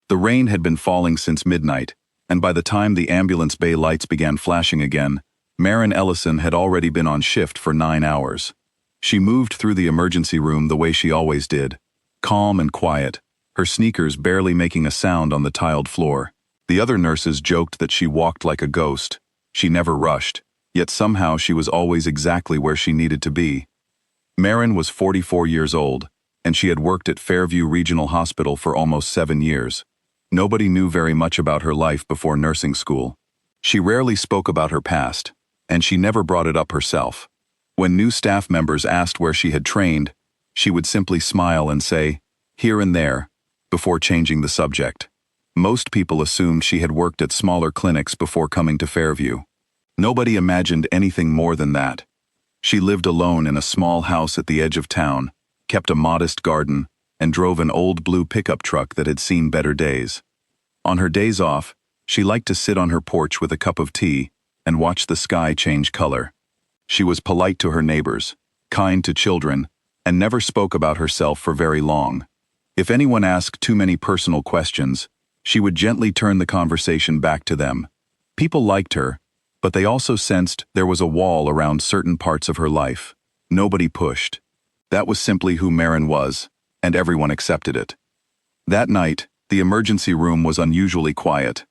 The rain had been falling since midnight, and by the time the ambulance bay lights began flashing again, Maren Ellison had already been on shift for 9 hours. She moved through the emergency room the way she always did, calm and quiet, her sneakers barely making a sound on the tiled floor. The other nurses joked that she walked like a ghost. She never rushed, yet somehow she was always exactly where she needed to be. Maren was 44 years old, and she had worked at Fairview Regional Hospital for almost 7 years. Nobody knew very much about her life before nursing school. She rarely spoke about her past, and she never brought it up herself. When new staff members asked where she had trained, she would simply smile and say, "Here and there," before changing the subject. Most people assumed she had worked at smaller clinics before coming to Fairview. Nobody imagined anything more than that. She lived alone in a small house at the edge of town, kept a modest garden, and drove an old blue pickup truck that had seen better days. On her days off, she liked to sit on her porch with a cup of tea and watch the sky change color. She was polite to her neighbors, kind to children, and never spoke about herself for very long. If anyone asked too many personal questions, she would gently turn the conversation back to them. People liked her, but they also sensed there was a wall around certain parts of her life. Nobody pushed. That was simply who Maren was, and everyone accepted it. That night, the emergency room was unusually quiet.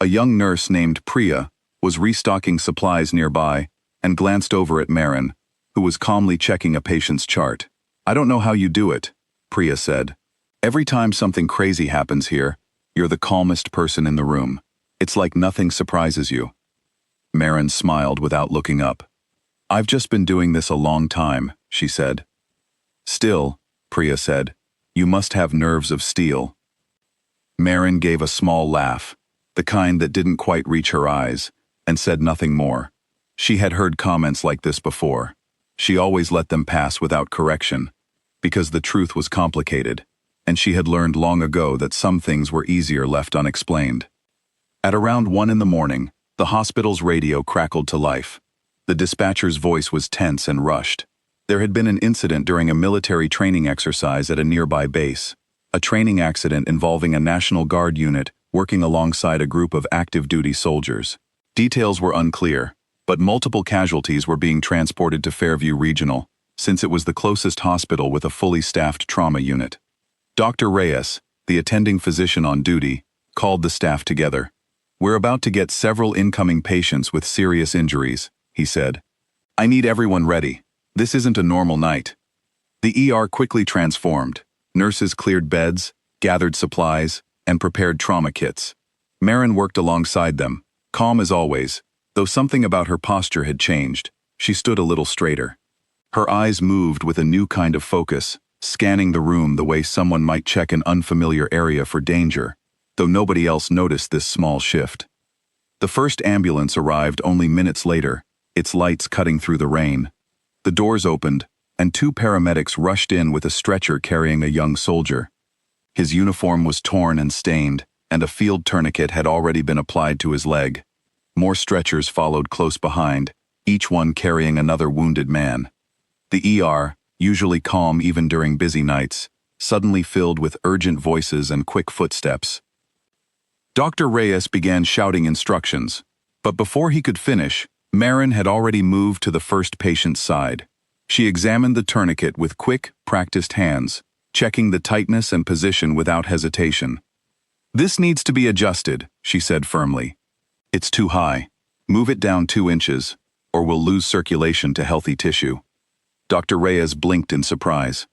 A young nurse named Priya was restocking supplies nearby and glanced over at Maren, who was calmly checking a patient's chart. "I don't know how you do it," Priya said. "Every time something crazy happens here, you're the calmest person in the room. It's like nothing surprises you." Maren smiled without looking up. "I've just been doing this a long time," she said. "Still," Priya said, "you must have nerves of steel." Maren gave a small laugh, the kind that didn't quite reach her eyes, and said nothing more. She had heard comments like this before. She always let them pass without correction, because the truth was complicated, and she had learned long ago that some things were easier left unexplained. At around 1 in the morning, the hospital's radio crackled to life. The dispatcher's voice was tense and rushed. There had been an incident during a military training exercise at a nearby base, a training accident involving a National Guard unit working alongside a group of active duty soldiers. Details were unclear, but multiple casualties were being transported to Fairview Regional, since it was the closest hospital with a fully staffed trauma unit. Dr. Reyes, the attending physician on duty, called the staff together. "We're about to get several incoming patients with serious injuries," he said. "I need everyone ready. This isn't a normal night." The ER quickly transformed. Nurses cleared beds, gathered supplies, and prepared trauma kits. Maren worked alongside them, calm as always, though something about her posture had changed. She stood a little straighter. Her eyes moved with a new kind of focus, scanning the room the way someone might check an unfamiliar area for danger, though nobody else noticed this small shift. The first ambulance arrived only minutes later, its lights cutting through the rain. The doors opened, and 2 paramedics rushed in with a stretcher carrying a young soldier. His uniform was torn and stained, and a field tourniquet had already been applied to his leg. More stretchers followed close behind, each one carrying another wounded man. The ER, usually calm even during busy nights, suddenly filled with urgent voices and quick footsteps. Dr. Reyes began shouting instructions, but before he could finish, Maren had already moved to the first patient's side. She examined the tourniquet with quick, practiced hands, checking the tightness and position without hesitation. "This needs to be adjusted," she said firmly. "It's too high. Move it down 2 inches, or we'll lose circulation to healthy tissue." Dr. Reyes blinked in surprise.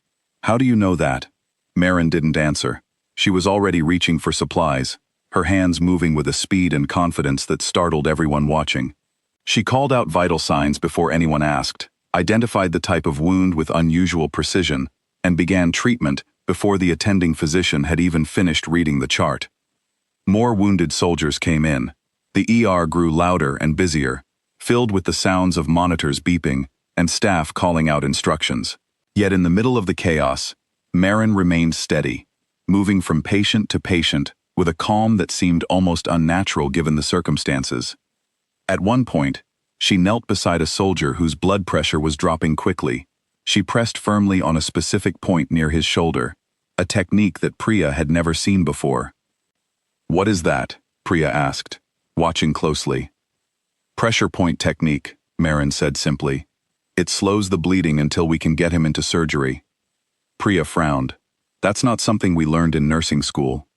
"How do you know that?" Maren didn't answer. She was already reaching for supplies, her hands moving with a speed and confidence that startled everyone watching. She called out vital signs before anyone asked, identified the type of wound with unusual precision, and began treatment before the attending physician had even finished reading the chart. More wounded soldiers came in. The ER grew louder and busier, filled with the sounds of monitors beeping and staff calling out instructions. Yet in the middle of the chaos, Maren remained steady, moving from patient to patient with a calm that seemed almost unnatural given the circumstances. At one point, she knelt beside a soldier whose blood pressure was dropping quickly. She pressed firmly on a specific point near his shoulder, a technique that Priya had never seen before. What is that? Priya asked, watching closely. Pressure point technique, Marin said simply. It slows the bleeding until we can get him into surgery. Priya frowned. That's not something we learned in nursing school.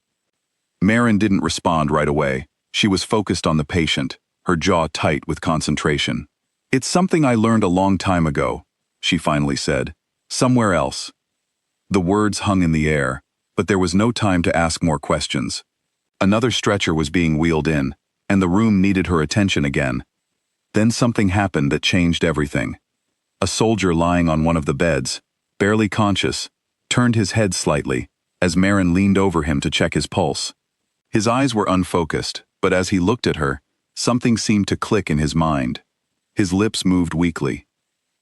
Marin didn't respond right away. She was focused on the patient, her jaw tight with concentration. It's something I learned a long time ago, she finally said. Somewhere else. The words hung in the air, but there was no time to ask more questions. Another stretcher was being wheeled in, and the room needed her attention again. Then something happened that changed everything. A soldier lying on one of the beds, barely conscious, turned his head slightly, as Marin leaned over him to check his pulse. His eyes were unfocused, but as he looked at her, something seemed to click in his mind. His lips moved weakly.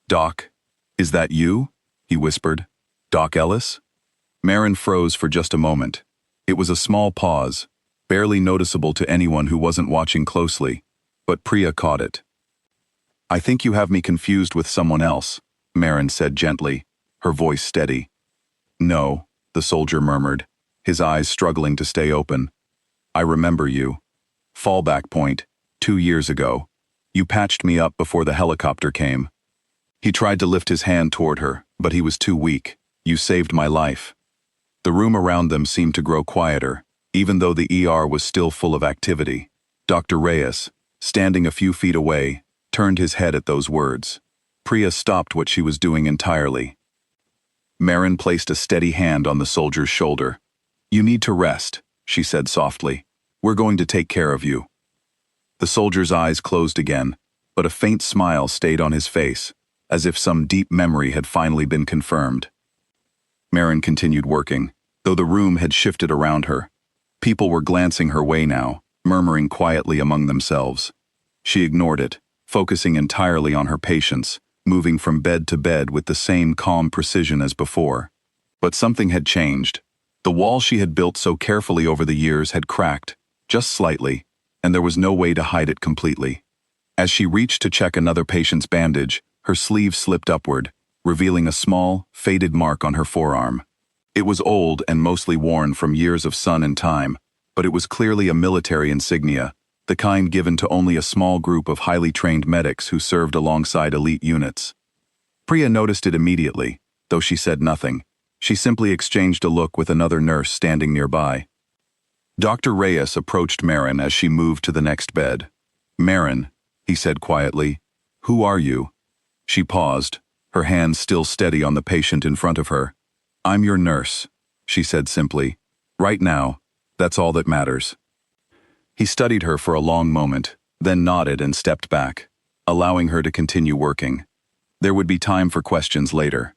"Doc, is that you?" he whispered. "Doc Ellis?" Marin froze for just a moment. It was a small pause, barely noticeable to anyone who wasn't watching closely, but Priya caught it. "I think you have me confused with someone else," Marin said gently, her voice steady. "No," the soldier murmured, his eyes struggling to stay open. "I remember you. Fallback point, 2 years ago. You patched me up before the helicopter came." He tried to lift his hand toward her, but he was too weak. "You saved my life." The room around them seemed to grow quieter, even though the ER was still full of activity. Dr. Reyes, standing a few feet away, turned his head at those words. Priya stopped what she was doing entirely. Marin placed a steady hand on the soldier's shoulder. "You need to rest," she said softly. "We're going to take care of you." The soldier's eyes closed again, but a faint smile stayed on his face, as if some deep memory had finally been confirmed. Marin continued working, though the room had shifted around her. People were glancing her way now, murmuring quietly among themselves. She ignored it, focusing entirely on her patients, moving from bed to bed with the same calm precision as before. But something had changed. The wall she had built so carefully over the years had cracked, just slightly, and there was no way to hide it completely. As she reached to check another patient's bandage, her sleeve slipped upward, revealing a small, faded mark on her forearm. It was old and mostly worn from years of sun and time, but it was clearly a military insignia, the kind given to only a small group of highly trained medics who served alongside elite units. Priya noticed it immediately, though she said nothing. She simply exchanged a look with another nurse standing nearby. Dr. Reyes approached Marin as she moved to the next bed. "Marin," he said quietly, "who are you?" She paused, her hands still steady on the patient in front of her. "I'm your nurse," she said simply. "Right now, that's all that matters." He studied her for a long moment, then nodded and stepped back, allowing her to continue working. There would be time for questions later.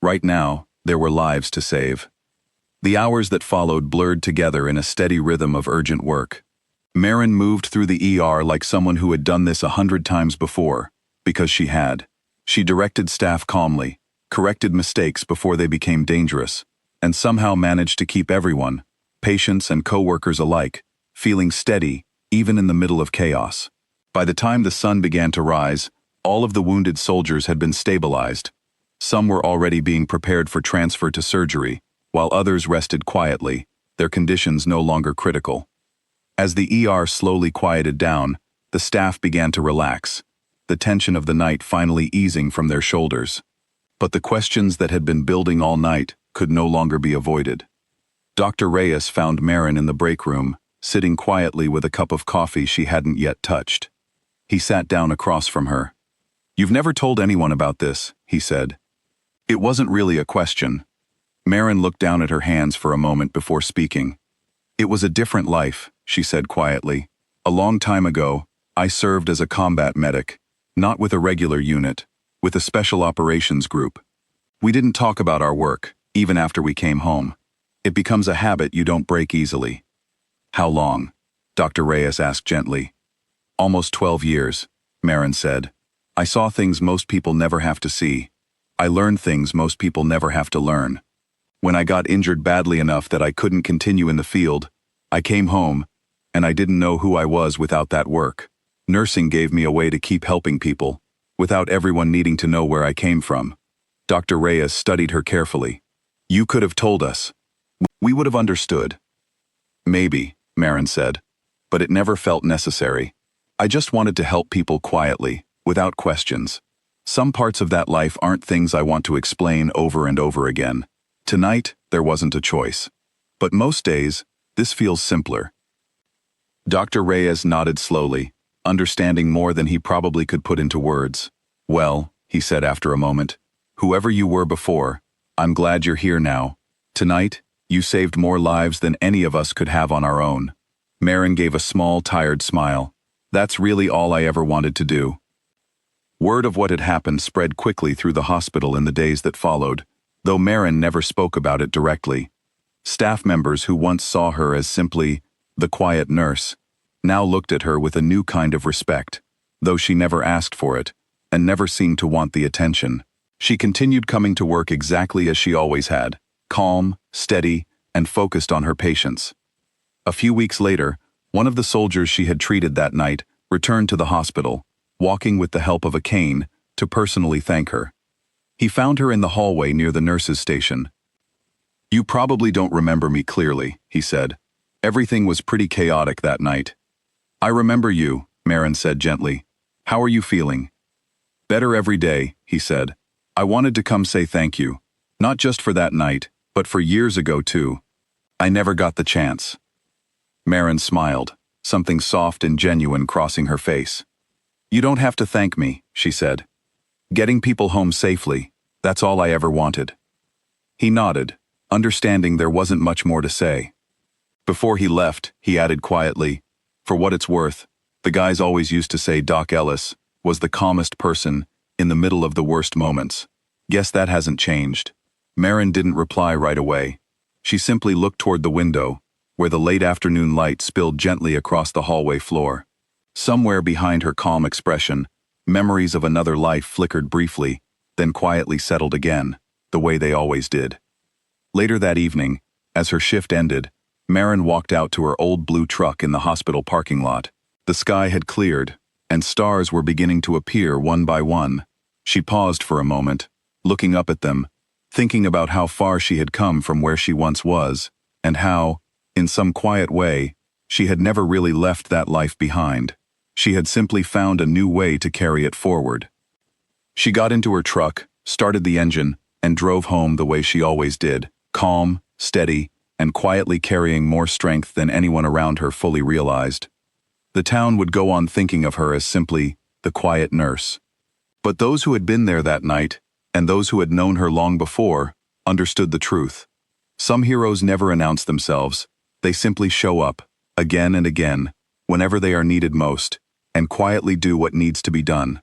Right now, there were lives to save. The hours that followed blurred together in a steady rhythm of urgent work. Marin moved through the ER like someone who had done this 100 times before, because she had. She directed staff calmly, corrected mistakes before they became dangerous, and somehow managed to keep everyone, patients and co-workers alike, feeling steady, even in the middle of chaos. By the time the sun began to rise, all of the wounded soldiers had been stabilized. Some were already being prepared for transfer to surgery, while others rested quietly, their conditions no longer critical. As the ER slowly quieted down, the staff began to relax, the tension of the night finally easing from their shoulders. But the questions that had been building all night could no longer be avoided. Dr. Reyes found Marin in the break room, sitting quietly with a cup of coffee she hadn't yet touched. He sat down across from her. "You've never told anyone about this," he said. It wasn't really a question. Marin looked down at her hands for a moment before speaking. "It was a different life," she said quietly. "A long time ago, I served as a combat medic, not with a regular unit, with a special operations group. We didn't talk about our work, even after we came home. It becomes a habit you don't break easily." "How long?" Dr. Reyes asked gently. "Almost 12 years, Marin said. "I saw things most people never have to see. I learned things most people never have to learn. When I got injured badly enough that I couldn't continue in the field, I came home, and I didn't know who I was without that work. Nursing gave me a way to keep helping people, without everyone needing to know where I came from." Dr. Reyes studied her carefully. "You could have told us. We would have understood." "Maybe," Marin said. But it never felt necessary. I just wanted to help people quietly, without questions. Some parts of that life aren't things I want to explain over and over again. Tonight, there wasn't a choice. But most days, this feels simpler. Dr. Reyes nodded slowly, understanding more than he probably could put into words. Well, he said after a moment, whoever you were before, I'm glad you're here now. Tonight, you saved more lives than any of us could have on our own. Marin gave a small, tired smile. That's really all I ever wanted to do. Word of what had happened spread quickly through the hospital in the days that followed, though Marin never spoke about it directly. Staff members who once saw her as simply the quiet nurse now looked at her with a new kind of respect, though she never asked for it and never seemed to want the attention. She continued coming to work exactly as she always had, calm, steady, and focused on her patients. A few weeks later, one of the soldiers she had treated that night returned to the hospital, walking with the help of a cane, to personally thank her. He found her in the hallway near the nurses' station. You probably don't remember me clearly, he said. Everything was pretty chaotic that night. I remember you, Marin said gently. How are you feeling? Better every day, he said. I wanted to come say thank you, not just for that night, but for years ago too. I never got the chance. Marin smiled, something soft and genuine crossing her face. You don't have to thank me, she said. Getting people home safely, that's all I ever wanted. He nodded, understanding there wasn't much more to say. Before he left, he added quietly, for what it's worth, the guys always used to say Doc Ellis was the calmest person in the middle of the worst moments. Guess that hasn't changed. Marin didn't reply right away. She simply looked toward the window, where the late afternoon light spilled gently across the hallway floor. Somewhere behind her calm expression, memories of another life flickered briefly, then quietly settled again, the way they always did. Later that evening, as her shift ended, Marin walked out to her old blue truck in the hospital parking lot. The sky had cleared, and stars were beginning to appear one by one. She paused for a moment, looking up at them, thinking about how far she had come from where she once was, and how, in some quiet way, she had never really left that life behind. She had simply found a new way to carry it forward. She got into her truck, started the engine, and drove home the way she always did, calm, steady, and quietly carrying more strength than anyone around her fully realized. The town would go on thinking of her as simply the quiet nurse. But those who had been there that night, and those who had known her long before, understood the truth. Some heroes never announce themselves. They simply show up, again and again, whenever they are needed most, and quietly do what needs to be done.